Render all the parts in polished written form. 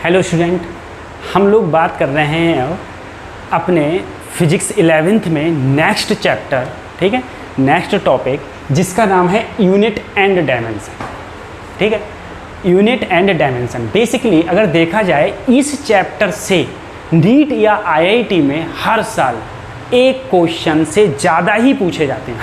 Hello student, हम लोग बात कर रहे हैं अपने फिजिक्स 11th में नेक्स्ट चैप्टर, ठीक है, नेक्स्ट टॉपिक जिसका नाम है यूनिट एंड डायमेंशन। ठीक है, यूनिट एंड डायमेंशन बेसिकली अगर देखा जाए इस चैप्टर से नीट या आईआईटी में हर साल एक क्वेश्चन से ज़्यादा ही पूछे जाते हैं।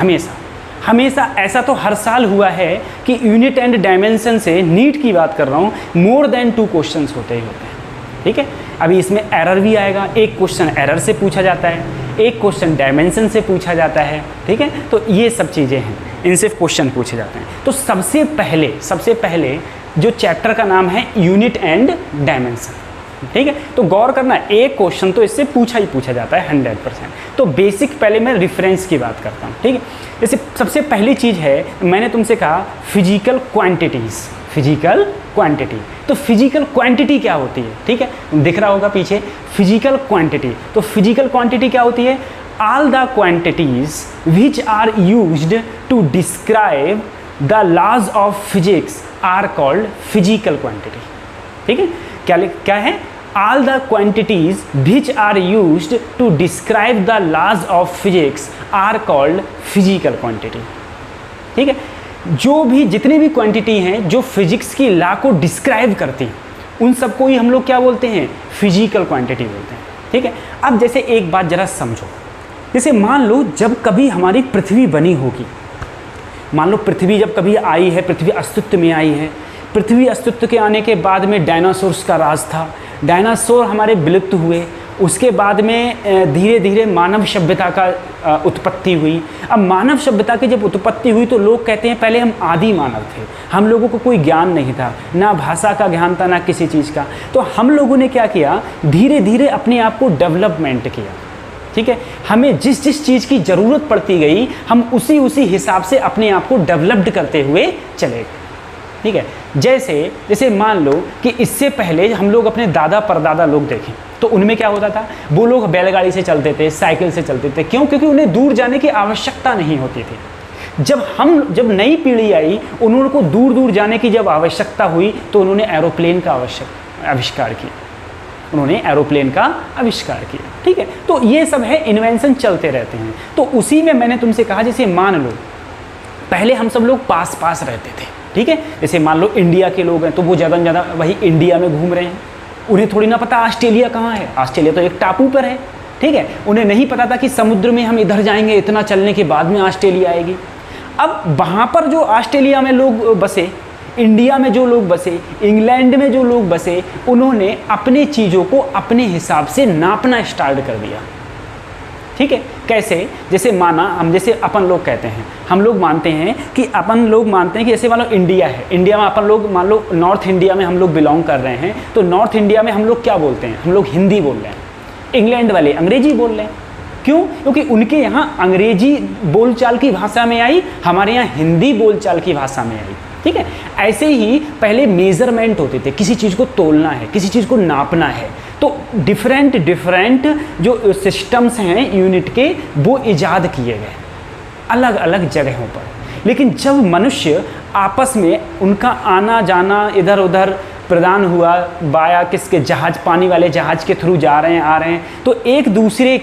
हमेशा ऐसा तो हर साल हुआ है कि यूनिट एंड डायमेंशन से नीट की बात कर रहा हूँ, मोर देन 2 क्वेश्चंस होते ही होते हैं। ठीक है, अभी इसमें एरर भी आएगा, एक क्वेश्चन एरर से पूछा जाता है, एक क्वेश्चन डायमेंशन से पूछा जाता है। ठीक है, तो ये सब चीज़ें हैं, इनसे क्वेश्चन पूछे जाते हैं। तो सबसे पहले जो चैप्टर का नाम है यूनिट एंड डायमेंशन। ठीक है, तो गौर करना, एक क्वेश्चन तो इससे पूछा जाता है 100%। तो बेसिक पहले मैं रेफरेंस की बात करता हूँ। ठीक है, जैसे सबसे पहली चीज़ है, मैंने तुमसे कहा फिजिकल क्वांटिटीज़, फिजिकल क्वांटिटी। तो फिजिकल क्वांटिटी क्या होती है? ठीक है, दिख रहा होगा पीछे फिजिकल क्वांटिटी। तो फिजिकल क्वांटिटी क्या होती है? All the quantities which are used to describe the laws of physics are called physical quantity. ठीक है, क्या है? All the quantities which are used to describe the laws of physics are called physical quantity। ठीक है, जो भी जितनी भी क्वांटिटी हैं जो फिजिक्स की लॉ को डिस्क्राइब करती हैं, उन सबको ही हम लोग क्या बोलते हैं? फिजिकल क्वांटिटी बोलते हैं। ठीक है, अब जैसे एक बात जरा समझो, जैसे मान लो जब कभी हमारी पृथ्वी बनी होगी, मान लो पृथ्वी जब कभी आई है, पृथ्वी अस्तित्व में आई है, पृथ्वी अस्तित्व के आने के बाद में डायनासोर्स का राज था, डायनासोर हमारे विलुप्त हुए, उसके बाद में धीरे धीरे मानव सभ्यता का उत्पत्ति हुई। अब मानव सभ्यता की जब उत्पत्ति हुई तो लोग कहते हैं पहले हम आदि मानव थे, हम लोगों को कोई ज्ञान नहीं था, ना भाषा का ज्ञान था, ना किसी चीज़ का। तो हम लोगों ने क्या किया, धीरे धीरे अपने आप को डेवलपमेंट किया। ठीक है, हमें जिस जिस चीज़ की ज़रूरत पड़ती गई, हम उसी हिसाब से अपने आप को डेवलप्ड करते हुए चले गए। ठीक है, जैसे मान लो कि इससे पहले हम लोग अपने दादा परदादा लोग देखें तो उनमें क्या होता था, वो लोग बैलगाड़ी से चलते थे, साइकिल से चलते थे। क्यों? क्योंकि उन्हें दूर जाने की आवश्यकता नहीं होती थी। जब नई पीढ़ी आई, उन्होंने को दूर दूर जाने की जब आवश्यकता हुई तो उन्होंने एरोप्लेन का आविष्कार किया। ठीक है, तो ये सब है, इन्वेंशन चलते रहते हैं। तो उसी में मैंने तुमसे कहा, जैसे मान लो पहले हम सब लोग पास रहते थे। ठीक है, जैसे मान लो इंडिया के लोग हैं तो वो ज़्यादा से ज़्यादा वही इंडिया में घूम रहे हैं, उन्हें थोड़ी ना पता ऑस्ट्रेलिया कहाँ है, ऑस्ट्रेलिया तो एक टापू पर है। ठीक है, उन्हें नहीं पता था कि समुद्र में हम इधर जाएंगे, इतना चलने के बाद में ऑस्ट्रेलिया आएगी। अब वहाँ पर जो ऑस्ट्रेलिया में लोग बसे, इंडिया में जो लोग बसे, इंग्लैंड में जो लोग बसे, उन्होंने अपने चीज़ों को अपने हिसाब से नापना स्टार्ट कर दिया। ठीक है, कैसे? जैसे माना जैसे अपन लोग कहते हैं, हम लोग मानते हैं कि जैसे मान लो इंडिया है, इंडिया में अपन लोग मान लो नॉर्थ इंडिया में हम लोग बिलोंग कर रहे हैं, तो नॉर्थ इंडिया में हम लोग क्या बोलते हैं? हम लोग हिंदी बोल रहे हैं, इंग्लैंड वाले अंग्रेजी बोल रहे हैं। क्यों? क्योंकि उनके यहाँ अंग्रेजी बोलचाल की भाषा में आई, हमारे यहाँ हिंदी बोलचाल की भाषा में आई। ठीक है, ऐसे ही पहले मेजरमेंट होते थे, किसी चीज़ को तोलना है, किसी चीज़ को नापना है, तो डिफरेंट जो सिस्टम्स हैं यूनिट के, वो इजाद किए गए अलग अलग जगहों पर। लेकिन जब मनुष्य आपस में उनका आना जाना इधर उधर प्रदान हुआ, बाया किसके जहाज, पानी वाले जहाज के थ्रू जा रहे हैं, आ रहे हैं, तो एक दूसरे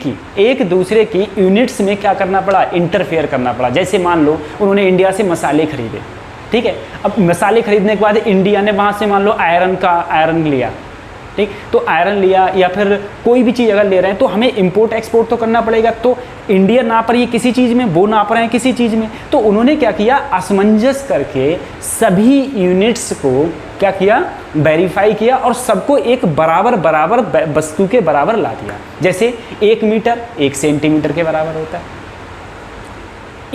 की यूनिट्स में क्या करना पड़ा? इंटरफेयर करना पड़ा। जैसे मान लो उन्होंने इंडिया से मसाले खरीदे। ठीक है, अब मसाले खरीदने के बाद इंडिया ने वहाँ से मान लो आयरन लिया। ठीक, तो आयरन लिया या फिर कोई भी चीज़ अगर ले रहे हैं तो हमें इंपोर्ट एक्सपोर्ट तो करना पड़ेगा। तो इंडिया नाप रही है किसी चीज़ में, वो नाप रहे हैं किसी चीज़ में, तो उन्होंने क्या किया? असमंजस करके सभी यूनिट्स को क्या किया? वेरीफाई किया और सबको एक बराबर वस्तु के बराबर ला दिया। जैसे 1 मीटर 1 सेंटीमीटर के बराबर होता है,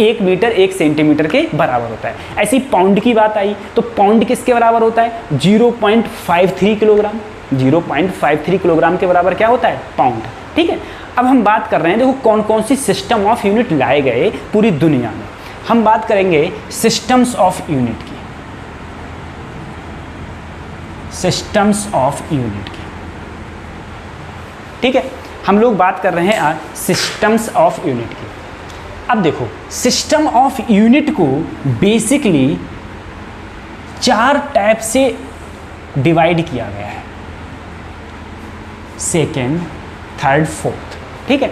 1 मीटर 1 सेंटीमीटर के बराबर होता है। ऐसी पाउंड की बात आई तो पाउंड किसके बराबर होता है? 0.53 किलोग्राम। 0.53 किलोग्राम के बराबर क्या होता है? पाउंड। ठीक है, अब हम बात कर रहे हैं, देखो कौन कौन सी सिस्टम ऑफ यूनिट लाए गए पूरी दुनिया में। हम बात करेंगे सिस्टम्स ऑफ यूनिट की, सिस्टम्स ऑफ यूनिट की। ठीक है, हम लोग बात कर रहे हैं आज सिस्टम्स ऑफ यूनिट की। अब देखो, सिस्टम ऑफ यूनिट को बेसिकली 4 टाइप से डिवाइड किया गया है। Second, third, fourth. ठीक है,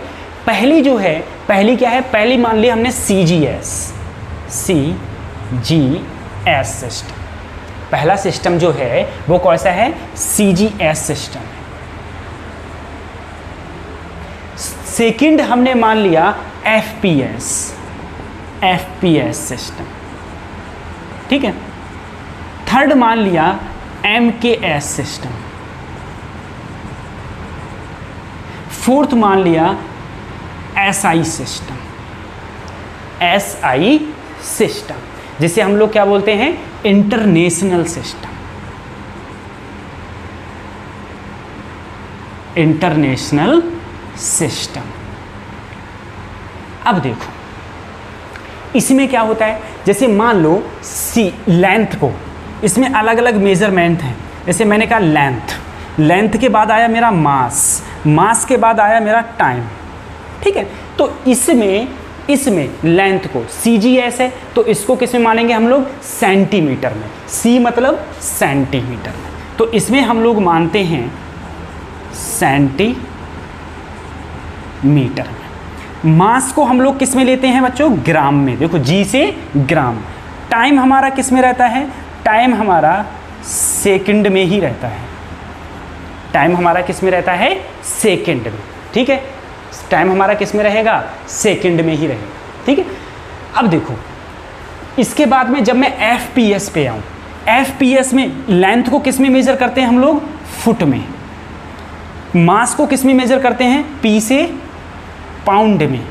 पहली जो है, पहली क्या है, पहली मान लिया हमने CGS सिस्टम। पहला सिस्टम जो है वो कैसा है, CGS सिस्टम है। सेकेंड हमने मान लिया FPS सिस्टम। ठीक है, थर्ड मान लिया MKS सिस्टम, फोर्थ मान लिया SI सिस्टम, जिसे हम लोग क्या बोलते हैं, इंटरनेशनल सिस्टम। International system. अब देखो इसमें क्या होता है, जैसे मान लो लेंथ को, इसमें अलग अलग मेजरमेंट हैं। जैसे मैंने कहा लेंथ के बाद आया मेरा मास के बाद आया मेरा टाइम। ठीक है, तो इसमें लेंथ को CGS है, तो इसको किस में मानेंगे हम लोग, सेंटीमीटर में। C मतलब सेंटीमीटर में, तो इसमें हम लोग मानते हैं सेंटीमीटर में। मास को हम लोग किस में लेते हैं बच्चों, ग्राम में। देखो G से ग्राम। टाइम हमारा किस में रहता है, टाइम हमारा सेकंड में ही रहता है। टाइम हमारा किस में रहता है, सेकंड में। ठीक है, टाइम हमारा किस में रहेगा, सेकंड में ही रहेगा। ठीक है, अब देखो इसके बाद में जब मैं FPS पे आऊँ, FPS में लेंथ को किस में मेजर करते हैं हम लोग, फुट में। मास को किस में मेजर करते हैं, P से पाउंड में।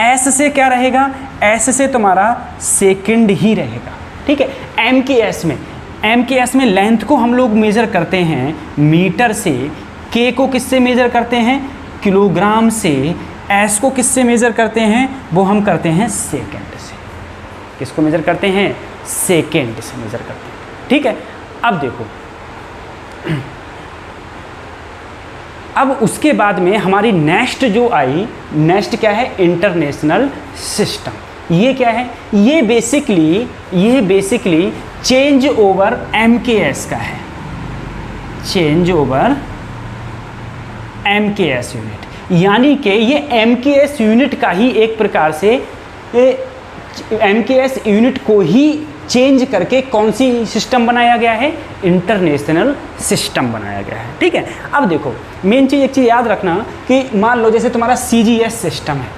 S से क्या रहेगा, S से तुम्हारा सेकंड ही रहेगा। ठीक है, MKS में लेंथ को हम लोग मेजर करते हैं मीटर से, K को किससे मेजर करते हैं, किलोग्राम से, S को किससे मेजर करते हैं, वो हम करते हैं सेकंड से। किसको मेजर करते हैं, सेकंड से मेजर करते हैं। ठीक है, अब देखो, अब उसके बाद में हमारी नेक्स्ट जो आई, नेक्स्ट क्या है, इंटरनेशनल सिस्टम। ये क्या है, ये बेसिकली चेंज ओवर MKS का है। चेंज ओवर MKS यूनिट, यानी कि ये MKS यूनिट का ही एक प्रकार से MKS यूनिट को ही चेंज करके कौन सी सिस्टम बनाया गया है, इंटरनेशनल सिस्टम बनाया गया है। ठीक है, अब देखो मेन चीज़, एक चीज़ याद रखना कि मान लो जैसे तुम्हारा CGS सिस्टम है,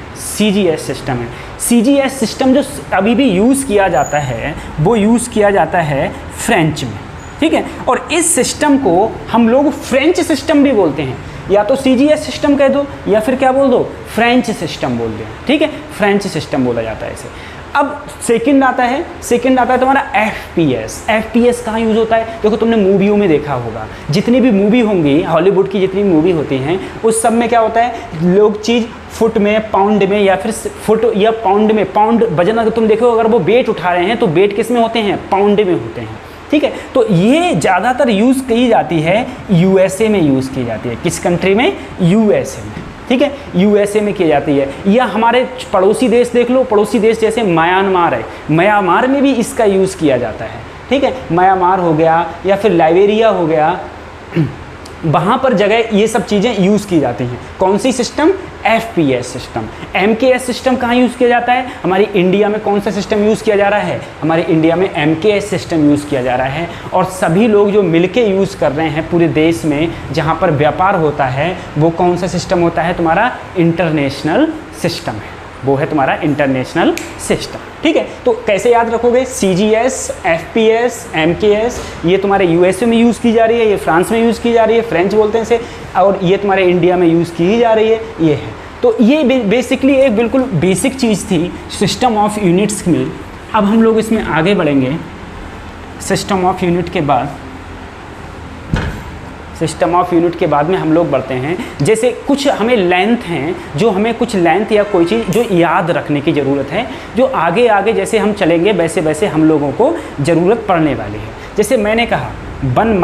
CGS सिस्टम जो अभी भी यूज़ किया जाता है, वो यूज़ किया जाता है फ्रेंच में। ठीक है, और इस सिस्टम को हम लोग फ्रेंच सिस्टम भी बोलते हैं। या तो CGS सिस्टम कह दो या फिर क्या बोल दो, फ्रेंच सिस्टम बोल दो। ठीक है, फ्रेंच सिस्टम बोला जाता है इसे। अब सेकंड आता है तुम्हारा FPS कहाँ यूज़ होता है, देखो तुमने मूवियों में देखा होगा, जितनी भी मूवी होंगी, हॉलीवुड की जितनी मूवी होती हैं, उस सब में क्या होता है, लोग चीज़ फुट में, पाउंड में, या फिर फुट या पाउंड में, पाउंड वजन अगर तुम देखो, अगर वो वेट उठा रहे हैं तो वेट किस में होते हैं, पाउंड में होते हैं। ठीक है, तो ये ज़्यादातर यूज़ की जाती है USA में, यूज़ की जाती है। किस कंट्री में, USA में। ठीक है, USA में की जाती है। या हमारे पड़ोसी देश देख लो, पड़ोसी देश जैसे म्यांमार है, म्यांमार में भी इसका यूज़ किया जाता है। ठीक है, म्यांमार हो गया या फिर लाइबेरिया हो गया, वहाँ पर जगह ये सब चीज़ें यूज़ की जाती हैं। कौन सी system, FPS system. MKS system कहाँ यूज़ किया जाता है, हमारी इंडिया में कौन सा सिस्टम यूज़ किया जा रहा है, हमारे इंडिया में MKS सिस्टम यूज़ किया जा रहा है। और सभी लोग जो मिलके यूज़ कर रहे हैं पूरे देश में, जहाँ पर व्यापार होता है, वो कौन सा सिस्टम होता है, तुम्हारा इंटरनेशनल सिस्टम है, वो है तुम्हारा इंटरनेशनल सिस्टम। ठीक है, तो कैसे याद रखोगे, CGS, FPS, MKS, ये तुम्हारे USA में यूज़ की जा रही है, ये फ्रांस में यूज़ की जा रही है, फ्रेंच बोलते हैं इसे, और ये तुम्हारे इंडिया में यूज़ की जा रही है, ये है। तो ये बेसिकली एक बिल्कुल बेसिक चीज़ थी सिस्टम ऑफ यूनिट्स में। अब हम लोग इसमें आगे बढ़ेंगे। सिस्टम ऑफ यूनिट के बाद में हम लोग बढ़ते हैं, जैसे कुछ हमें लेंथ हैं, जो हमें कुछ लेंथ या कोई चीज़ जो याद रखने की ज़रूरत है, जो आगे आगे जैसे हम चलेंगे वैसे वैसे हम लोगों को ज़रूरत पड़ने वाली है। जैसे मैंने कहा 1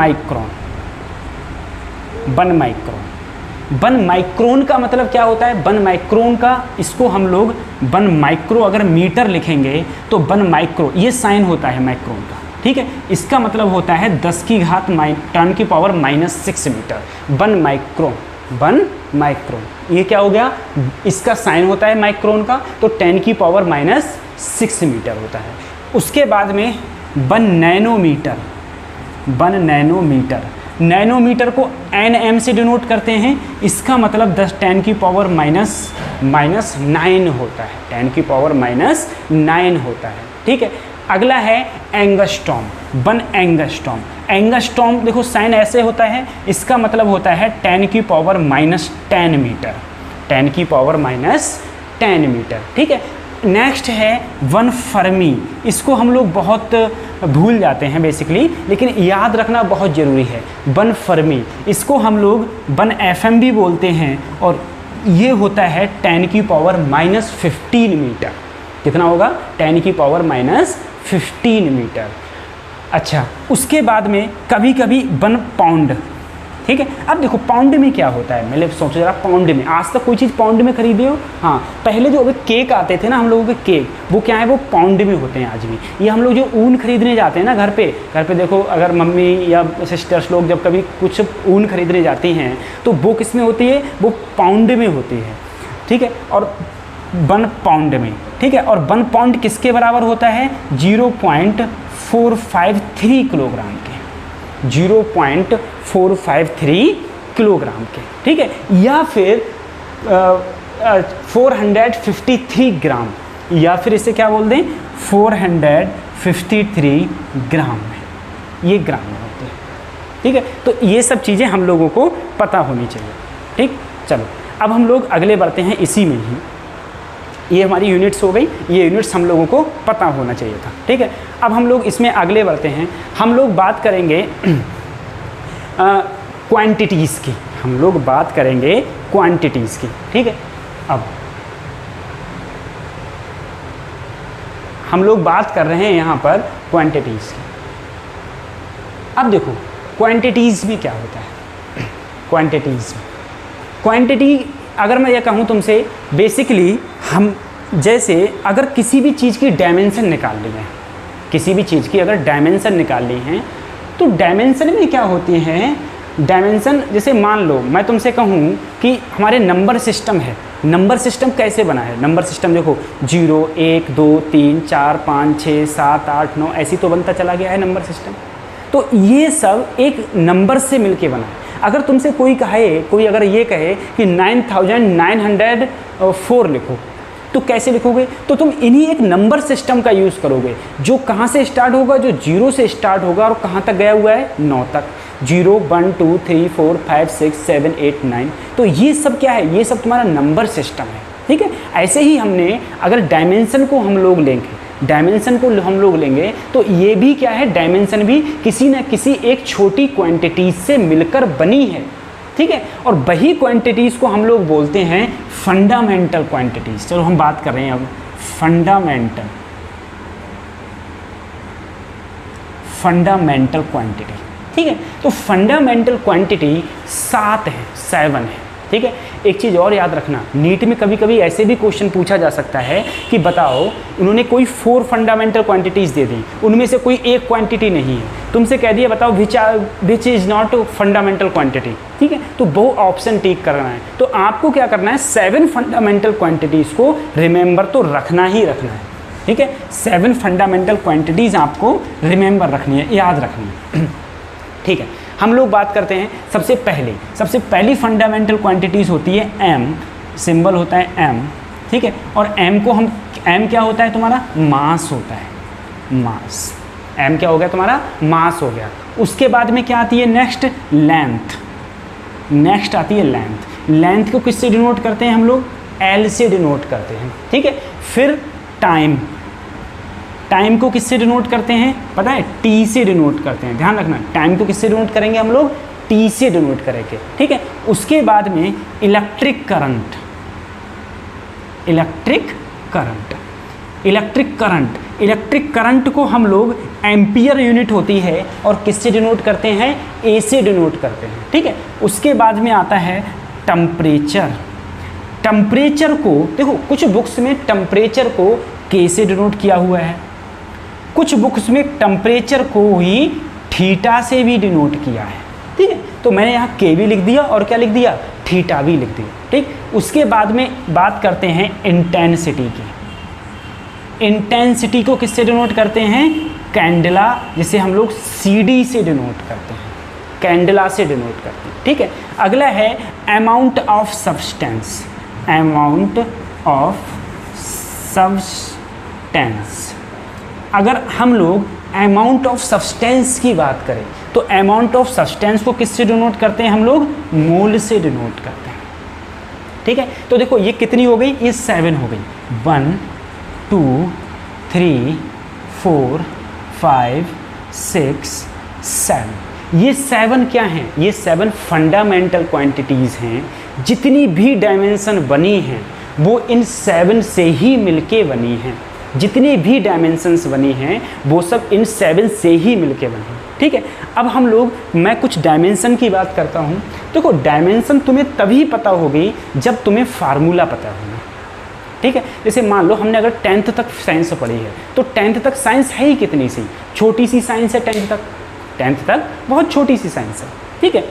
माइक्रोन का मतलब क्या होता है, 1 माइक्रोन का, इसको हम लोग 1 माइक्रो अगर मीटर लिखेंगे तो 1 माइक्रो, ये साइन होता है माइक्रोन का। ठीक है, इसका मतलब होता है 10 की घात 10⁻⁻⁶ मीटर। 1 माइक्रोन, 1 माइक्रोन, ये क्या हो गया, इसका साइन होता है माइक्रोन का, तो 10⁻⁻⁶ मीटर होता है। उसके बाद में 1 नैनोमीटर, 1 नैनोमीटर, नैनोमीटर को nm से डिनोट करते हैं, इसका मतलब 10⁻⁻⁹ होता है, 10⁻⁹ होता है। ठीक है, अगला है एंगस्ट्रॉम, 1 एंगस्ट्रॉम। एंगस्ट्रॉम देखो साइन ऐसे होता है, इसका मतलब होता है 10⁻⁻10 मीटर, 10⁻⁻10 मीटर। ठीक है, नेक्स्ट है 1 फर्मी। इसको हम लोग बहुत भूल जाते हैं बेसिकली, लेकिन याद रखना बहुत ज़रूरी है। 1 फर्मी, इसको हम लोग 1 FM भी बोलते हैं, और ये होता है 10⁻⁻15 मीटर। कितना होगा, 10⁻⁻15 मीटर। अच्छा, उसके बाद में कभी कभी 1 पाउंड। ठीक है, अब देखो पाउंड में क्या होता है, मैंने सोचा जरा पाउंड में, आज तक कोई चीज़ पाउंड में खरीदे हो? हाँ, पहले जो अभी केक आते थे ना हम लोगों के केक, वो क्या है, वो पाउंड में होते हैं आज भी। ये हम लोग जो ऊन खरीदने जाते हैं ना घर पे देखो, अगर मम्मी या सिस्टर्स लोग जब कभी कुछ ऊन खरीदने जाती हैं तो वो किस में होती है, वो पाउंड में होती है। ठीक है, और 1 पाउंड में, ठीक है, और 1 पाउंड किसके बराबर होता है, 0.453 किलोग्राम के, 0.453 किलोग्राम के। ठीक है, या फिर 453 ग्राम, या फिर इसे क्या बोल दें, 453 ग्राम में, ये ग्राम में होते हैं। ठीक है, तो ये सब चीज़ें हम लोगों को पता होनी चाहिए। ठीक, चलो अब हम लोग अगले बढ़ते हैं इसी में ही। ये हमारी यूनिट्स हो गई, ये यूनिट्स हम लोगों को पता होना चाहिए था। ठीक है, अब हम लोग इसमें आगे बढ़ते हैं। हम लोग बात करेंगे क्वांटिटीज़ की, हम लोग बात करेंगे क्वांटिटीज़ की। ठीक है, अब हम लोग बात कर रहे हैं यहाँ पर क्वांटिटीज़ की। अब देखो क्वांटिटीज़ में क्या होता है, क्वांटिटी अगर मैं ये कहूँ तुमसे, बेसिकली हम जैसे अगर किसी भी चीज़ की डायमेंशन निकाल ली है, किसी भी चीज़ की अगर डायमेंशन निकाल ली है, तो डायमेंशन में क्या होती हैं, डायमेंशन जैसे मान लो मैं तुमसे कहूँ कि हमारे नंबर सिस्टम है, नंबर सिस्टम कैसे बना है, नंबर सिस्टम देखो 0 1 2 3 4 5 6 7 8 9 ऐसी तो बनता चला गया है नंबर सिस्टम। तो ये सब एक नंबर से मिलके बना है। अगर तुमसे कोई कहे, कोई अगर ये कहे कि 9904 लिखो, तो कैसे लिखोगे, तो तुम इन्हीं एक नंबर सिस्टम का यूज़ करोगे, जो कहाँ से स्टार्ट होगा, जो 0 से स्टार्ट होगा और कहाँ तक गया हुआ है, 9 तक, 0 1 2 3 4 5 6 7 8 9। तो ये सब क्या है, ये सब तुम्हारा नंबर सिस्टम है। ठीक है, ऐसे ही हमने अगर डायमेंशन को हम लोग लेंगे, डायमेंशन को हम लोग लेंगे, तो ये भी क्या है, डायमेंशन भी किसी न किसी एक छोटी क्वांटिटीज से मिलकर बनी है। ठीक है, और वही क्वांटिटीज़ को हम लोग बोलते हैं फंडामेंटल क्वांटिटीज़। चलो हम बात कर रहे हैं अब फंडामेंटल क्वांटिटी। ठीक है, तो फंडामेंटल क्वांटिटी 7 है। ठीक है, एक चीज़ और याद रखना, नीट में कभी कभी ऐसे भी क्वेश्चन पूछा जा सकता है कि बताओ उन्होंने कोई 4 फंडामेंटल क्वांटिटीज़ दे दी, उनमें से कोई एक क्वांटिटी नहीं है, तुमसे कह दिया बताओ which is not fundamental quantity. ठीक है, तो वो ऑप्शन टिक करना है। तो आपको क्या करना है, 7 फंडामेंटल क्वांटिटीज़ को रिमेंबर तो रखना ही रखना है। ठीक है, 7 फंडामेंटल क्वांटिटीज़ आपको रिमेंबर रखनी है, याद रखनी है। ठीक है, हम लोग बात करते हैं सबसे पहली फंडामेंटल क्वांटिटीज़ होती है m, सिंबल होता है m। ठीक है, और m को हम, m क्या होता है तुम्हारा, मास होता है, मास। m क्या हो गया तुम्हारा, मास हो गया। उसके बाद में क्या आती है, नेक्स्ट लेंथ, नेक्स्ट आती है लेंथ। लेंथ को किससे डिनोट करते हैं हम लोग, l से डिनोट करते हैं। ठीक है, फिर टाइम, टाइम को किससे डिनोट करते हैं पता है, t से डिनोट करते हैं। ध्यान रखना, टाइम को किससे डिनोट करेंगे हम लोग, t से डिनोट करेंगे। ठीक है, उसके बाद में इलेक्ट्रिक करंट, इलेक्ट्रिक करंट को हम लोग एम्पियर यूनिट होती है और किससे डिनोट करते हैं, a से डिनोट करते हैं। ठीक है, उसके बाद में आता है टेम्परेचर। टेम्परेचर को देखो कुछ बुक्स में टेम्परेचर को K से डिनोट किया हुआ है, कुछ बुक्स में टेम्परेचर को ही थीटा से भी डिनोट किया है, ठीक है। तो मैंने यहाँ के भी लिख दिया और क्या लिख दिया, थीटा भी लिख दिया, ठीक। उसके बाद में बात करते हैं इंटेंसिटी की। इंटेंसिटी को किससे डिनोट करते हैं, कैंडेला, जिसे हम लोग CD से डिनोट करते हैं, कैंडेला से डिनोट करते हैं, ठीक है। अगला है amount of substance. Amount of substance, अगर हम लोग अमाउंट ऑफ सब्सटेंस की बात करें तो अमाउंट ऑफ सब्सटेंस को किससे डिनोट करते हैं हम लोग, मोल से डिनोट करते हैं, ठीक है। तो देखो ये कितनी हो गई, ये 7 हो गई। 1 2 3 4 5 6 7, ये 7 क्या हैं, ये 7 फंडामेंटल क्वांटिटीज़ हैं। जितनी भी डायमेंशन बनी हैं वो इन 7 से ही मिलके बनी हैं। जितनी भी डायमेंशंस बनी हैं वो सब इन 7 से ही मिलके बनी हैं, ठीक है। अब हम लोग, मैं कुछ डायमेंशन की बात करता हूँ। देखो डायमेंशन तुम्हें तभी पता होगी जब तुम्हें फार्मूला पता होगा, ठीक है। जैसे मान लो हमने अगर 10th तक साइंस पढ़ी है तो 10th तक साइंस है ही कितनी सी, छोटी सी साइंस है 10th तक। 10th तक बहुत छोटी सी साइंस है, ठीक है।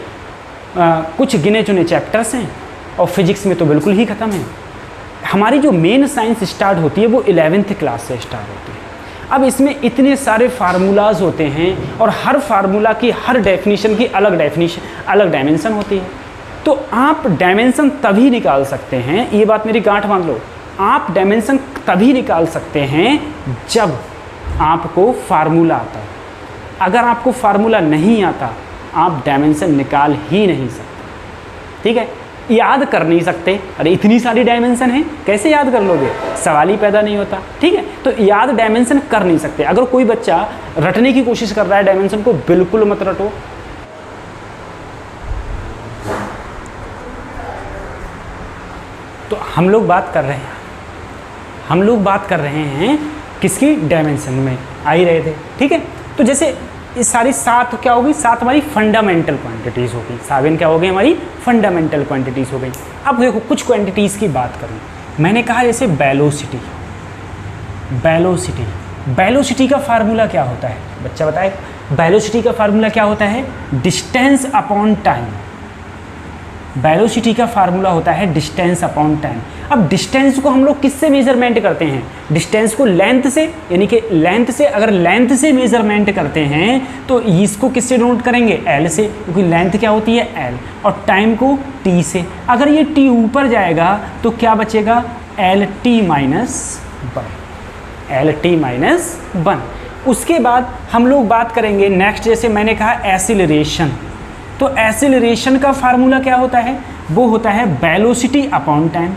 कुछ गिने चुने चैप्टर्स हैं और फिजिक्स में तो बिल्कुल ही ख़त्म है। हमारी जो मेन साइंस स्टार्ट होती है वो 11th क्लास से स्टार्ट होती है। अब इसमें इतने सारे फार्मूलाज होते हैं और हर फार्मूला की, हर डेफिनेशन की अलग डायमेंशन होती है। तो आप डायमेंशन तभी निकाल सकते हैं, ये बात मेरी गांठ बांध लो, आप डायमेंशन तभी निकाल सकते हैं जब आपको फार्मूला आता है। अगर आपको फार्मूला नहीं आता आप डायमेंशन निकाल ही नहीं सकते, ठीक है। याद कर नहीं सकते, अरे इतनी सारी डायमेंशन है कैसे याद कर लोगे, सवाल ही पैदा नहीं होता, ठीक है। तो याद डायमेंशन कर नहीं सकते। अगर कोई बच्चा रटने की कोशिश कर रहा है डायमेंशन को, बिल्कुल मत रटो। तो हम लोग बात कर रहे हैं किसकी, डायमेंशन में आ ही रहे थे, ठीक है। तो जैसे इस सारी 7 क्या होगी, 7 हमारी फंडामेंटल क्वांटिटीज़ होगी। 7 क्या हो गई, हमारी फंडामेंटल क्वांटिटीज़ हो गई। अब देखो कुछ क्वांटिटीज़ की बात करूँ, मैंने कहा जैसे वेलोसिटी का फार्मूला क्या होता है, बच्चा बताए। वेलोसिटी का फार्मूला क्या होता है, डिस्टेंस अपॉन टाइम। वेलोसिटी का फार्मूला होता है डिस्टेंस अपॉन टाइम। अब डिस्टेंस को हम लोग किससे मेजरमेंट करते हैं, डिस्टेंस को लेंथ से, यानी कि लेंथ से, अगर लेंथ से मेजरमेंट करते हैं तो इसको किससे डिनोट करेंगे, एल से, क्योंकि लेंथ क्या होती है, एल, और टाइम को टी से। अगर ये टी ऊपर जाएगा तो क्या बचेगा, एल टी माइनस 1। उसके बाद हम लोग बात करेंगे नेक्स्ट, जैसे मैंने कहा एसिलरेशन। तो एसिलरेशन का फार्मूला क्या होता है, वो होता है velocity upon time.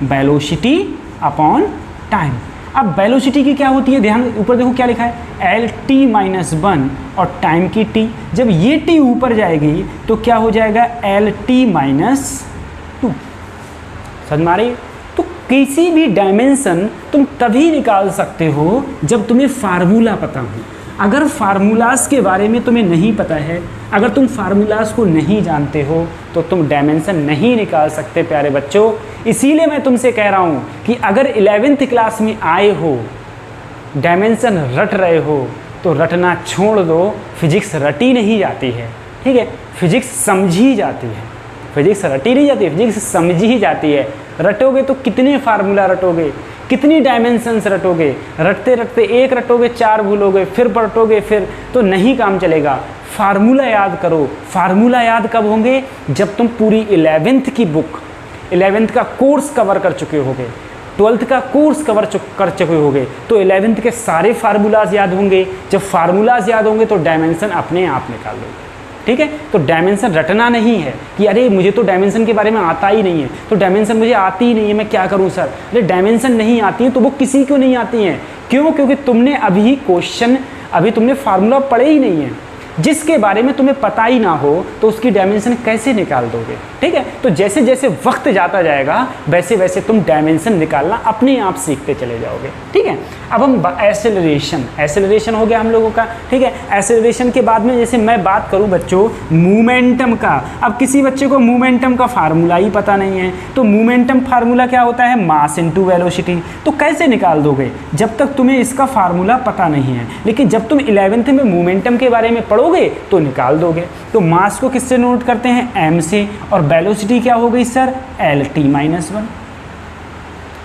Velocity upon time. अब वेलोसिटी की क्या होती है, ध्यान ऊपर देखो क्या लिखा है, एल टी माइनस 1 और टाइम की टी। जब ये टी ऊपर जाएगी तो क्या हो जाएगा, एल टी माइनस 2। समझ में आ रही है। तो किसी भी डायमेंशन तुम तभी निकाल सकते हो जब तुम्हें फार्मूला पता हो। अगर फार्मूलाज के बारे में तुम्हें नहीं पता है, अगर तुम फार्मूलाज को नहीं जानते हो तो तुम डायमेंशन नहीं निकाल सकते प्यारे बच्चों। इसीलिए मैं तुमसे कह रहा हूँ कि अगर 11th क्लास में आए हो, डायमेंशन रट रहे हो तो रटना छोड़ दो। फिजिक्स रटी नहीं जाती है, ठीक है, फिजिक्स समझी जाती है। फिजिक्स रटी नहीं जाती है, फिजिक्स समझी जाती है। रटोगे तो कितने फार्मूला रटोगे, कितनी डायमेंशंस रटोगे, रटते रटते एक रटोगे 4 भूलोगे, फिर रटोगे फिर, तो नहीं काम चलेगा। फार्मूला याद करो। फार्मूला याद कब होंगे, जब तुम पूरी 11th की बुक, 11th का कोर्स कवर कर चुके होगे, 12th का कोर्स कर चुके होगे, तो 11th के सारे फार्मूलाज याद होंगे। जब फार्मूलाज याद होंगे तो डायमेंशन अपने आप निकाल लोगे, ठीक है। तो डायमेंशन रटना नहीं है कि अरे मुझे तो डायमेंशन के बारे में आता ही नहीं है, तो डायमेंशन मुझे आती ही नहीं है, मैं क्या करूं सर। अरे डायमेंशन नहीं आती है तो वो किसी को नहीं आती हैं, क्यों, क्योंकि तुमने अभी तुमने फार्मूला पढ़े ही नहीं है। जिसके बारे में तुम्हें पता ही ना हो तो उसकी डायमेंशन कैसे निकाल दोगे, ठीक। ठीक है। तो जैसे जैसे वक्त जाता जाएगा वैसे वैसे तुम डायमेंशन निकालना अपने आप सीखते चले जाओगे, ठीक है। अब हम एसेलरेशन हो गया हम लोगों का, ठीक है। एसेलरेशन के बाद में जैसे मैं बात करूं बच्चों मोमेंटम का, अब किसी बच्चे को मोमेंटम का फार्मूला ही पता नहीं है, तो मोमेंटम फार्मूला क्या होता है, मास इनटू वेलोसिटी। तो कैसे निकाल दोगे जब तक तुम्हें इसका फार्मूला पता नहीं है, लेकिन जब तुम 11th में मोमेंटम के बारे में पढ़ोगे तो निकाल दोगे। तो मास को किससे नोट करते हैं, m से, और वेलोसिटी क्या हो गई सर, LT-1।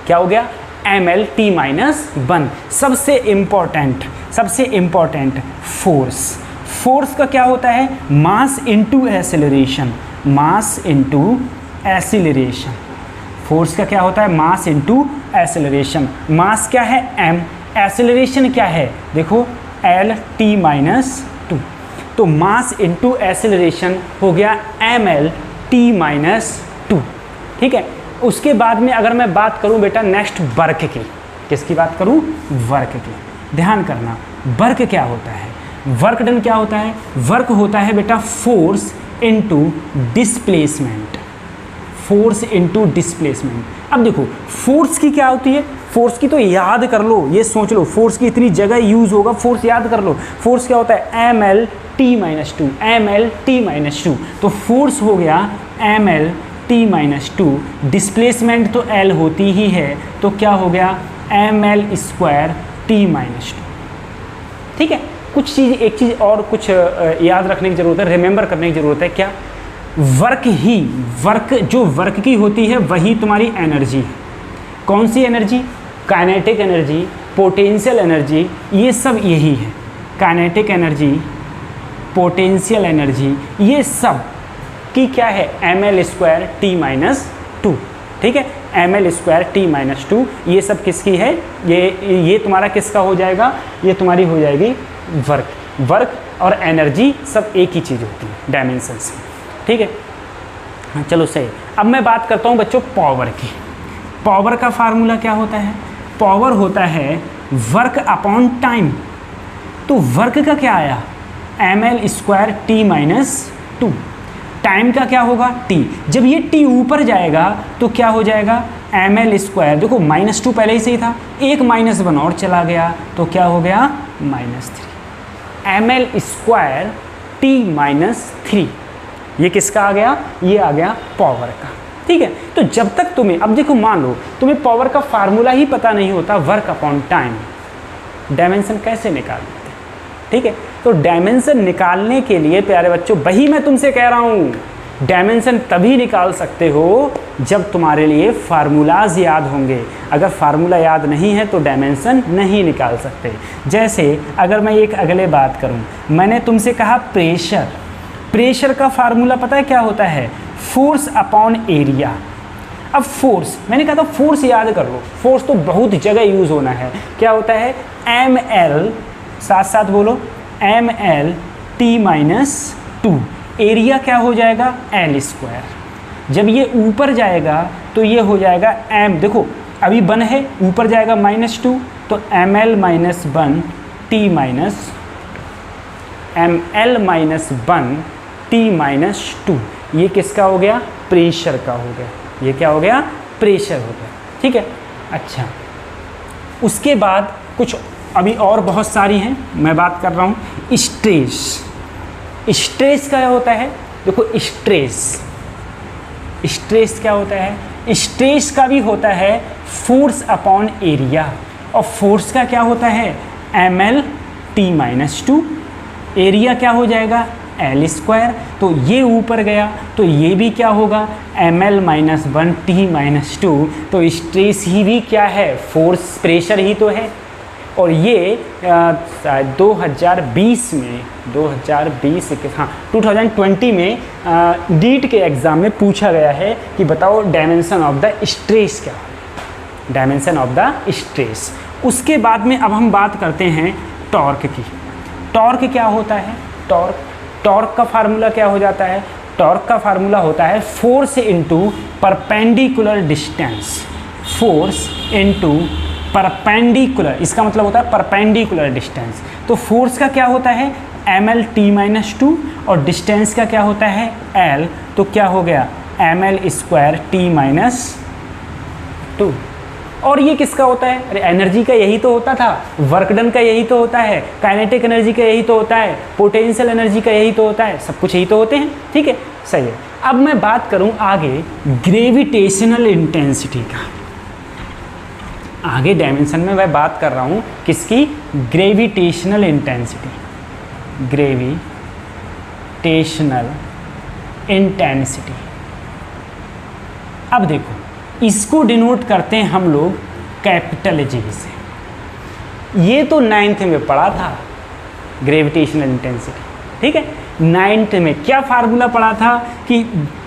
क्या हो गया, MLT-1। सबसे इंपॉर्टेंट फोर्स का क्या होता है, मास इनटू एक्सेलरेशन। फोर्स का क्या होता है, मास इनटू एक्सेलरेशन। मास क्या है, m, एक्सेलरेशन क्या है, देखो LT-2। तो मास इनटू एक्सेलरेशन हो गया MLT-2, ठीक है। उसके बाद में अगर मैं बात करूं बेटा नेक्स्ट वर्क की, किसकी बात करूं, वर्क की। ध्यान करना, वर्क क्या होता है, वर्क डन क्या होता है, वर्क होता है बेटा फोर्स इनटू डिस्प्लेसमेंट। अब देखो फोर्स की क्या होती है, फोर्स की तो याद कर लो, ये सोच लो, फोर्स की इतनी जगह यूज होगा, फोर्स याद कर लो। फोर्स क्या होता है, MLT-2। तो फोर्स हो गया MLT-2, डिस्प्लेसमेंट तो L होती ही है, तो क्या हो गया ML²T-2, ठीक है। कुछ चीज़, एक चीज़ और कुछ याद रखने की ज़रूरत है, रिमेंबर करने की ज़रूरत है, क्या, जो वर्क की होती है वही तुम्हारी एनर्जी है। कौन सी energy, kinetic energy, potential energy, ये सब यही है। काइनेटिक एनर्जी, पोटेंशियल एनर्जी, ये सब की क्या है, ML²T-2, ठीक है। ML²T-2 ये सब किसकी है, ये तुम्हारा किसका हो जाएगा, ये तुम्हारी हो जाएगी वर्क और एनर्जी सब एक ही चीज़ होती है डायमेंशन से, ठीक है। हाँ चलो सही। अब मैं बात करता हूँ बच्चों पावर की। पावर का फार्मूला क्या होता है, पावर होता है वर्क अपॉन टाइम। तो वर्क का क्या आया, ML²T-2। टाइम का क्या होगा, T। जब ये T ऊपर जाएगा तो क्या हो जाएगा, ML², देखो -2 पहले ही सही था, एक -1 और चला गया तो क्या हो गया, -3। ML²T-3, ये किसका आ गया, ये आ गया पावर का, ठीक है। तो जब तक तुम्हें, अब देखो मान लो तुम्हें पावर का फार्मूला ही पता नहीं होता, वर्क अपॉन टाइम, डायमेंशन कैसे निकालते, ठीक है। तो डायमेंशन निकालने के लिए प्यारे बच्चों, वही मैं तुमसे कह रहा हूँ, डायमेंशन तभी निकाल सकते हो जब तुम्हारे लिए फार्मूलाज याद होंगे। अगर फार्मूला याद नहीं है तो डायमेंशन नहीं निकाल सकते। जैसे अगर मैं एक अगले बात करूं, मैंने तुमसे कहा प्रेशर का फार्मूला पता है क्या होता है, फोर्स अपॉन एरिया। अब फोर्स, मैंने कहा था फोर्स याद कर लो, फोर्स तो बहुत जगह यूज़ होना है। क्या होता है, ML, साथ साथ बोलो, MLT-2। एरिया क्या हो जाएगा, L²। जब ये ऊपर जाएगा तो ये हो जाएगा M, देखो अभी 1 है, ऊपर जाएगा -2 तो ML-1T-2। ये किसका हो गया, प्रेशर का हो गया। ये क्या हो गया, प्रेशर हो गया, ठीक है। अच्छा, उसके बाद कुछ अभी और बहुत सारी हैं, मैं बात कर रहा हूँ स्ट्रेस क्या होता है, देखो स्ट्रेस क्या होता है, स्ट्रेस का भी होता है फोर्स अपॉन एरिया, और फोर्स का क्या होता है, ML-T-2। एरिया क्या हो जाएगा, L²। तो ये ऊपर गया तो ये भी क्या होगा, ML-1T-2। तो स्ट्रेस ही भी क्या है, फोर्स, प्रेशर ही तो है। और ये शायद 2020 में 2020 में नीट के एग्ज़ाम में पूछा गया है कि बताओ डायमेंशन ऑफ द स्ट्रेस क्या है, डायमेंशन ऑफ द स्ट्रेस। उसके बाद में अब हम बात करते हैं टॉर्क की। टॉर्क क्या होता है, टॉर्क का फार्मूला क्या हो जाता है, टॉर्क का फार्मूला होता है force into perpendicular distance. Force into perpendicular, इसका मतलब होता है परपेंडिकुलर डिस्टेंस। तो फोर्स का क्या होता है, ML-T-2, और डिस्टेंस का क्या होता है, L। तो क्या हो गया, ml²T-2। और ये किसका होता है? अरे एनर्जी का यही तो होता था, वर्क डन का यही तो होता है, काइनेटिक एनर्जी का यही तो होता है, पोटेंशियल एनर्जी का यही तो होता है, सब कुछ यही तो होते हैं। ठीक है, सही है। अब मैं बात करूं आगे ग्रेविटेशनल इंटेंसिटी का। आगे डायमेंशन में मैं बात कर रहा हूं किसकी? Gravitational intensity. Gravitational intensity. अब देखो, इसको डिनोट करते हैं हम लोग कैपिटल जी से। ये तो 9th में पढ़ा था ग्रेविटेशनल इंटेंसिटी। ठीक है, 9th में क्या फार्मूला पढ़ा था कि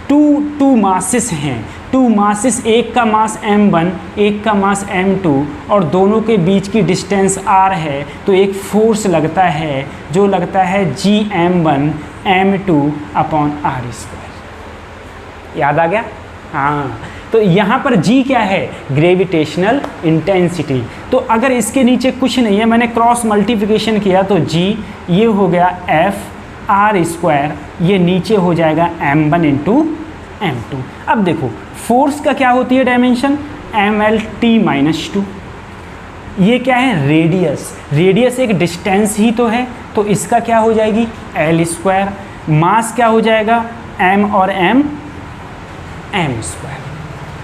टू मासेस हैं, टू मासेस, एक का मास m1, एक का मास m2, और दोनों के बीच की डिस्टेंस r है, तो एक फोर्स लगता है जो लगता है Gm1m2/r²। याद आ गया? हाँ, तो यहाँ पर G क्या है? Gravitational intensity. तो अगर इसके नीचे कुछ नहीं है, मैंने क्रॉस मल्टीप्लिकेशन किया तो G ये हो गया F/r², ये नीचे हो जाएगा m1 × m2। अब देखो फोर्स का क्या होती है डायमेंशन? mlt-2। ये क्या है? रेडियस। रेडियस एक डिस्टेंस ही तो है, तो इसका क्या हो जाएगी? l²। मास क्या हो जाएगा? m और m m²।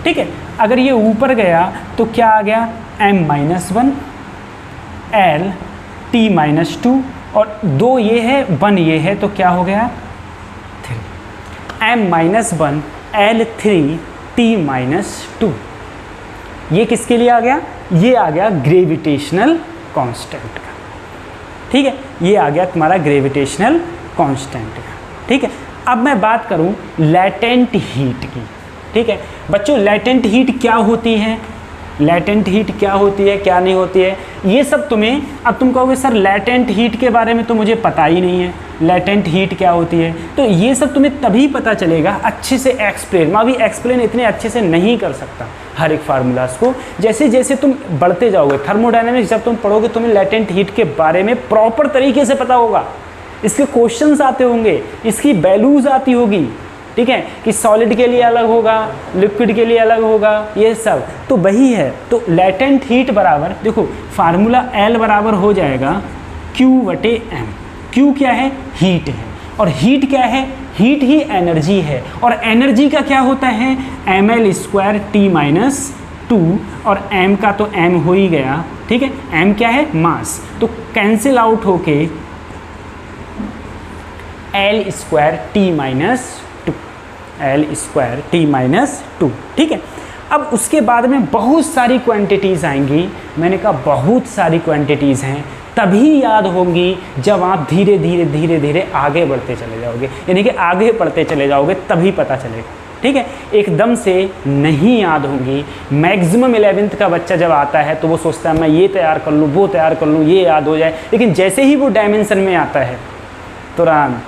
ठीक है, अगर ये ऊपर गया तो क्या आ गया? m-1 l t-2, और 2 ये है 1 ये है, तो क्या हो गया? 3 m-1 l3 t-2। ये किसके लिए आ गया? ये आ गया ग्रेविटेशनल कांस्टेंट का। ठीक है, ये आ गया तुम्हारा ग्रेविटेशनल कांस्टेंट का। ठीक है, अब मैं बात करूं लैटेंट हीट की। ठीक है बच्चों, लैटेंट हीट क्या होती है? लैटेंट हीट क्या होती है, क्या नहीं होती है, ये सब तुम्हें, अब तुम कहोगे सर लैटेंट हीट के बारे में तो मुझे पता ही नहीं है, लैटेंट हीट क्या होती है, तो ये सब तुम्हें तभी पता चलेगा अच्छे से एक्सप्लेन। मैं अभी एक्सप्लेन इतने अच्छे से नहीं कर सकता हर एक फार्मूलाज को। जैसे जैसे तुम बढ़ते जाओगे थर्मोडायनेमिक्स, जब तुम पढ़ोगे तुम्हें लैटेंट हीट के बारे में प्रॉपर तरीके से पता होगा, इसके क्वेश्चंस आते होंगे, इसकी वैल्यूज आती होगी। ठीक है, कि सॉलिड के लिए अलग होगा, लिक्विड के लिए अलग होगा, ये सब तो वही है। तो लैटेंट हीट बराबर, देखो फार्मूला L बराबर हो जाएगा Q/m। Q क्या है? हीट है, और हीट क्या है? हीट ही एनर्जी है, और एनर्जी का क्या होता है? ml²T-2, और m का तो m हो ही गया। ठीक है, m क्या है? मास, तो कैंसिल आउट होके l²T-2। ठीक है, अब उसके बाद में बहुत सारी क्वांटिटीज़ आएंगी। मैंने कहा बहुत सारी क्वांटिटीज़ हैं, तभी याद होंगी जब आप धीरे धीरे धीरे धीरे आगे बढ़ते चले जाओगे, यानी कि आगे बढ़ते चले जाओगे तभी पता चलेगा। ठीक है, एकदम से नहीं याद होंगी। मैक्सिमम 11th का बच्चा जब आता है तो वो सोचता है मैं ये तैयार कर लूँ, वो तैयार कर लूँ, ये याद हो जाए, लेकिन जैसे ही वो डायमेंशन में आता है तुरंत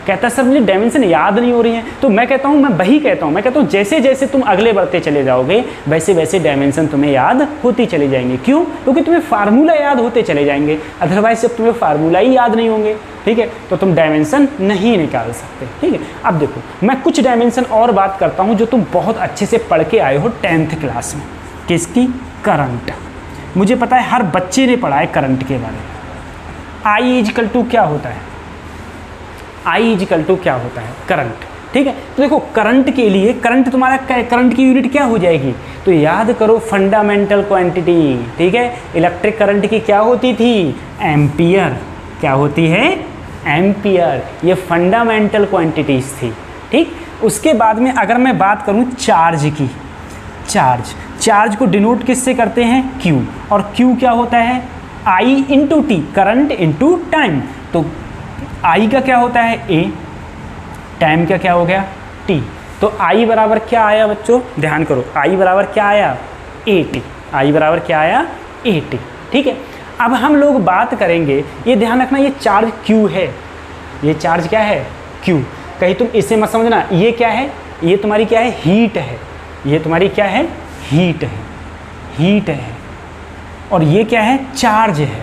कहता है सर मुझे डायमेंशन याद नहीं हो रही है। तो मैं कहता हूँ, मैं वही कहता हूँ, मैं कहता हूँ जैसे जैसे तुम अगले बढ़ते चले जाओगे वैसे वैसे डायमेंशन तुम्हें याद होती चली जाएंगे। क्यों? क्योंकि तुम्हें फार्मूला याद होते चले जाएंगे। अदरवाइज जब तुम्हें फार्मूला ही याद नहीं होंगे, ठीक है, तो तुम डायमेंशन नहीं निकाल सकते। ठीक है, अब देखो मैं कुछ डायमेंशन और बात करता हूँ जो तुम बहुत अच्छे से पढ़ के आए हो 10th क्लास में। किसकी? करंट। मुझे पता है हर बच्चे ने पढ़ा है करंट के बारे में। I क्या होता है? I क्या होता है? करंट। ठीक है, तो देखो करंट के लिए, करंट तुम्हारा करंट की यूनिट क्या हो जाएगी? तो याद करो फंडामेंटल क्वांटिटी। ठीक है, इलेक्ट्रिक करंट की क्या होती थी? एम्पियर। क्या होती है? एम्पियर। ये फंडामेंटल क्वांटिटीज थी। ठीक, उसके बाद में अगर मैं बात करूं चार्ज की, चार्ज को डिनोट किससे करते हैं? Q। और Q क्या होता है? I × T, current × time. तो I का क्या होता है? A। टाइम का क्या हो गया? T। तो I बराबर क्या आया बच्चों? ध्यान करो, I बराबर क्या आया? AT। I बराबर क्या आया? AT। ठीक है, अब हम लोग बात करेंगे, ये ध्यान रखना, ये चार्ज Q है। ये चार्ज क्या है? Q। कहीं तुम इसे मत समझना, ये क्या है? ये तुम्हारी क्या है? हीट है। ये तुम्हारी क्या है? हीट है। हीट है। और ये क्या है? चार्ज है।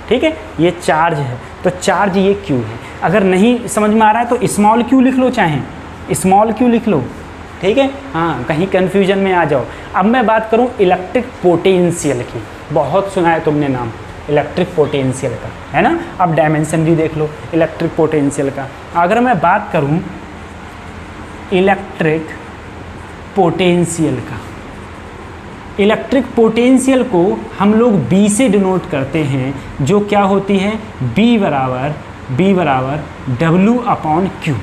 ठीक है, ये चार्ज है, तो चार्ज ये Q है। अगर नहीं समझ में आ रहा है तो स्मॉल q लिख लो, चाहे स्मॉल q लिख लो, ठीक है, हाँ कहीं कन्फ्यूजन में आ जाओ। अब मैं बात करूँ इलेक्ट्रिक पोटेंशियल की, बहुत सुना है तुमने नाम इलेक्ट्रिक पोटेंशियल का, है ना। अब डायमेंशन भी देख लो इलेक्ट्रिक पोटेंशियल का। अगर मैं बात करूँ इलेक्ट्रिक पोटेंशियल का, इलेक्ट्रिक पोटेंशियल को हम लोग B से डिनोट करते हैं, जो क्या होती है B बराबर W अपॉन Q,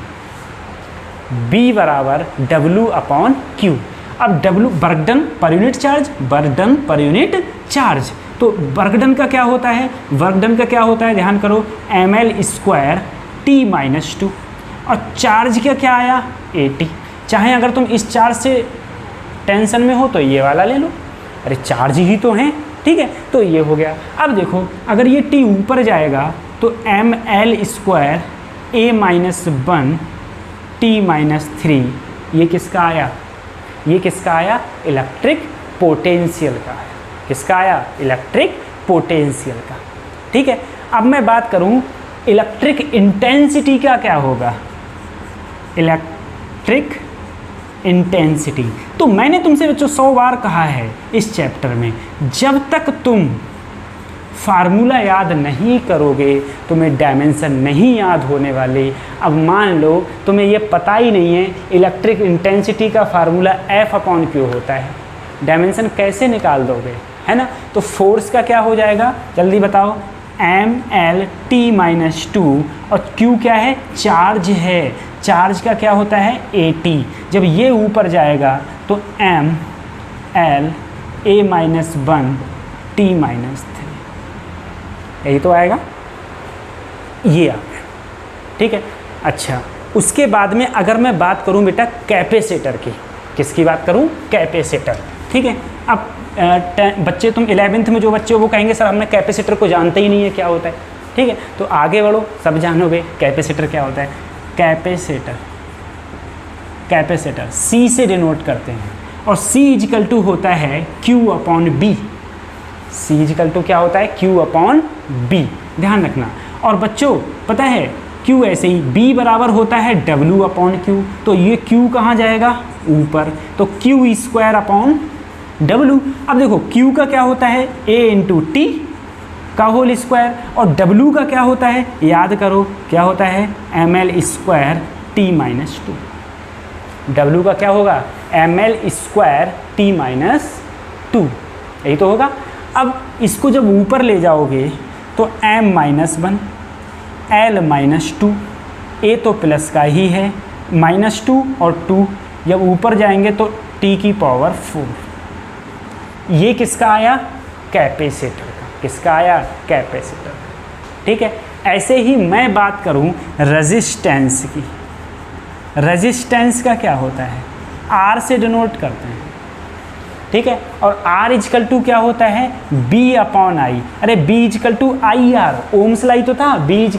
B बराबर W अपॉन Q। अब W work done per unit charge, work done per unit charge. तो वर्क डन का क्या होता है, वर्क डन का क्या होता है, ध्यान करो, ml² T-2, और चार्ज का क्या आया AT। चाहे अगर तुम इस चार्ज से टेंशन में हो तो ये वाला ले लो, अरे चार्ज ही तो है, ठीक है, तो ये हो गया। अब देखो अगर ये T ऊपर जाएगा तो ml² A-1 T-3, ये किसका आया, ये किसका आया, इलेक्ट्रिक पोटेंशियल का है। किसका आया, इलेक्ट्रिक पोटेंशियल का, ठीक है। अब मैं बात करूं इलेक्ट्रिक इंटेंसिटी का क्या होगा, इलेक्ट्रिक इंटेंसिटी। तो मैंने तुमसे बच्चों 100 बार कहा है इस चैप्टर में, जब तक तुम फार्मूला याद नहीं करोगे तुम्हें डायमेंशन नहीं याद होने वाले। अब मान लो तुम्हें ये पता ही नहीं है इलेक्ट्रिक इंटेंसिटी का फार्मूला F/Q होता है, डायमेंशन कैसे निकाल दोगे, है ना। तो फोर्स का क्या हो जाएगा, जल्दी बताओ, mL/T-2, और Q क्या है, चार्ज है, चार्ज का क्या होता है AT। जब ये ऊपर जाएगा तो mL A-1 T-3, यही तो आएगा, ये आ गया, ठीक है। अच्छा, उसके बाद में अगर मैं बात करूं बेटा कैपेसिटर की, किसकी बात करूं, कैपेसिटर, ठीक है। अब बच्चे तुम 11th में जो बच्चे हो वो कहेंगे सर हमने कैपेसिटर को जानते ही नहीं है क्या होता है, ठीक है। तो आगे बढ़ो, सब जानोगे कैपेसिटर क्या होता है। कैपेसिटर C से डिनोट करते हैं, और C = होता है Q/B। C = क्या होता है, Q/B, ध्यान रखना। और बच्चों पता है Q ऐसे ही B बराबर होता है W/Q, तो ये Q कहाँ जाएगा, ऊपर, तो Q²/W। अब देखो Q का क्या होता है A×T का होल स्क्वायर, और W का क्या होता है, याद करो क्या होता है, mL² T-2। W का क्या होगा, mL² T-2, यही तो होगा। अब इसको जब ऊपर ले जाओगे तो m-1 L-2, A तो प्लस का ही है, -2 और 2 जब ऊपर जाएंगे तो T⁴। ये किसका आया, कैपेसिटर का, किसका आया, कैपेसिटर, ठीक है। ऐसे ही मैं बात करूं रेजिस्टेंस की, रेजिस्टेंस का क्या होता है, R से डिनोट करते हैं, ठीक है। और R = क्या होता है, B/I। अरे B = IR, ओम्स लाई तो था, B =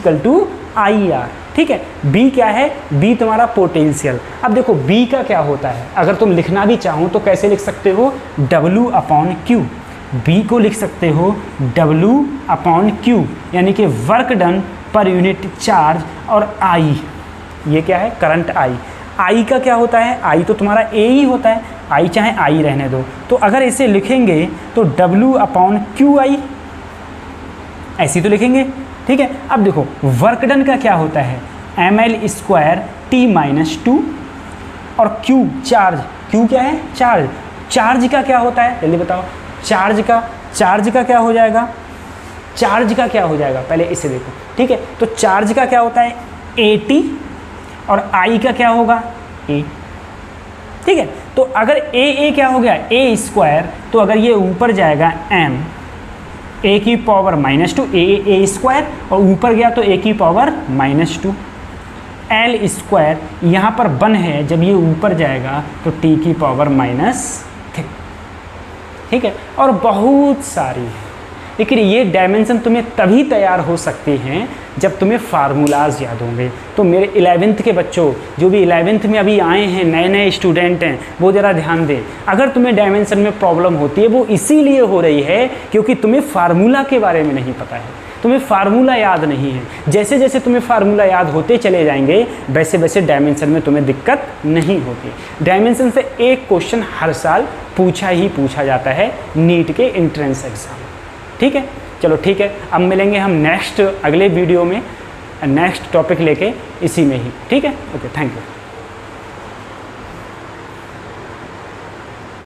IR, ठीक है। B क्या है, B तुम्हारा पोटेंशियल। अब देखो B का क्या होता है, अगर तुम लिखना भी चाहो तो कैसे लिख सकते हो, W/Q। B को लिख सकते हो W/Q, यानी कि work done per unit charge, और I ये क्या है, करंट I का क्या होता है, I तो तुम्हारा A ही होता है, I चाहे I रहने दो। तो अगर इसे लिखेंगे तो W/QI ऐसी तो लिखेंगे, ठीक है। अब देखो वर्क डन का क्या होता है, mL² T-2, और Q चार्ज, Q क्या है, चार्ज। चार्ज का क्या होता है, जल्दी बताओ, चार्ज का क्या हो जाएगा, चार्ज का क्या हो जाएगा, पहले इसे देखो, ठीक है। तो चार्ज का क्या होता है AT, और I का क्या होगा A, ठीक है। तो अगर A क्या हो गया, A², तो अगर ये ऊपर जाएगा m A⁻², A² और ऊपर गया तो A⁻², L², यहाँ पर 1 है, जब ये ऊपर जाएगा तो T⁻3, ठीक है। और बहुत सारी है, लेकिन ये डायमेंशन तुम्हें तभी तैयार हो सकती हैं जब तुम्हें फार्मूलाज याद होंगे। तो मेरे 11th के बच्चों, जो भी 11th में अभी आए हैं, नए नए स्टूडेंट हैं, वो ज़रा ध्यान दें। अगर तुम्हें डायमेंशन में प्रॉब्लम होती है वो इसीलिए हो रही है क्योंकि तुम्हें फार्मूला के बारे में नहीं पता है। तुम्हें फार्मूला याद नहीं है। जैसे जैसे तुम्हें फार्मूला याद होते चले जाएंगे वैसे वैसे डायमेंशन में तुम्हें दिक्कत नहीं होगी। डायमेंशन से एक क्वेश्चन हर साल पूछा जाता है नीट के एंट्रेंस एग्जाम। ठीक है, चलो ठीक है, अब मिलेंगे हम नेक्स्ट अगले वीडियो में नेक्स्ट टॉपिक लेके इसी में ही। ठीक है, ओके, थैंक यू।